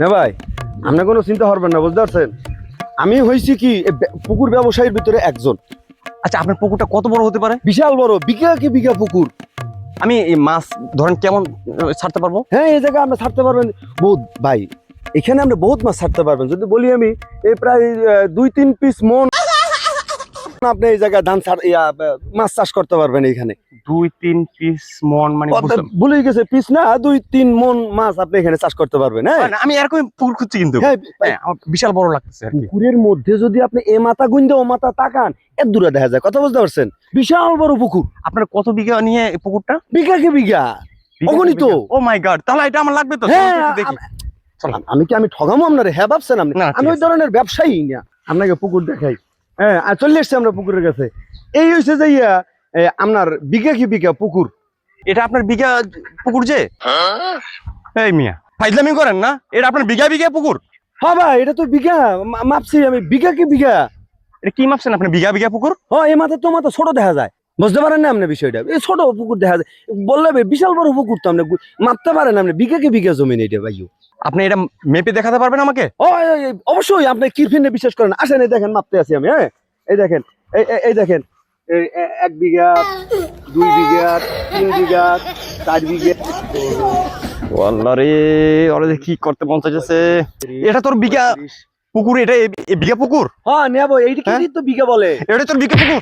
না ভাই, আপনি কোনো চিন্তা করবেন না, বুঝতে পারছেন? আমি হয়েছি কি পুকুর ব্যবসায়ীর ভিতরে একজন। আচ্ছা, আপনার পুকুরটা কত বড় হতে পারে? বিশাল বড়, বিঘা কি বিঘা পুকুর। আমি এই মাছ ধরেন কেমন ছাড়তে পারবো? হ্যাঁ, এই জায়গায় আপনি ছাড়তে পারবেন বহুত ভাই, এখানে আপনি বহুত মাছ ছাড়তে পারবেন। যদি বলি আমি এই প্রায় 2-3 পিস মন আপনি এই জায়গায় মাছ চাষ করতে পারবেন। এইখানে 2-3 পিস মন মানে ভুলে গেছে, পিস না, 2-3 মন মাছ আপনি এখানে চাষ করতে পারবেন। হ্যাঁ, আমি এরকম পুকুর খুঁজছি কিন্তু হ্যাঁ, আমার বিশাল বড় লাগতেছে আর কি। পুকুরের মধ্যে যদি আপনি এ মাথা গুঁজে ও মাথা তাকান, এর দূরে দেখা যায়। কথা বুঝতে পারছেন? বিশাল বড় পুকুর। আপনার কত বিঘা নিয়ে এই পুকুরটা? বিঘা কি বিঘা, অগণিত। ও মাই গড, তাহলে এটা আমার লাগবে তো। হ্যাঁ, চলো একটু দেখি। আমি ঠগামো আপনারে? হ্যাঁ ভাবছেন আপনি? না, আমি ওই ধরনের ব্যবসায়ী না। আপনাকে পুকুর দেখাই। হ্যাঁ, আর চলে এসছি আমরা পুকুরের কাছে। এই হয়েছে যে আপনার বিঘা কি বিঘা পুকুর। এটা আপনার বিঘা পুকুর যে? এই মিয়া ফাইজলামি করেন না? এটা আপনার বিঘা বিঘা পুকুর? হ্যাঁ ভাই, এটা তো বিঘা মাপছি আমি। বিঘা কি বিঘা। এটা কি মাপছেন আপনি? বিঘা বিঘা পুকুর? হ্যাঁ, এই মাথা তো মাথা ছোট দেখা যায়। বুঝতে পারেন না আপনি বিষয়টা? এই ছোট পুকুর দেখা যায় বললে বিশাল বড় পুকুর তো আপনি মাপতে পারেন। আপনি বিঘা কি বিঘা জমি এটা ভাইও। আপনি এটা মেপে দেখাতে পারবেন আমাকে? ও অবশ্যই, আপনি কিরফিনে বিশ্বাস করেন। আসেন, এই দেখেন মাপতে আছি আমি। হ্যাঁ, এই দেখেন, এই দেখেন, 1 বিঘা, 2 বিঘা, 3 বিঘা, 4 বিঘা। আল্লাহ রে, ওরে কি করতে মন চাইছে। এটা তোর বিঘা পুকুর? এটা বিঘা পুকুর? হ্যাঁ নেবো, এইটা কি তো বিঘা বলে। এটা তোর বিঘা পুকুর?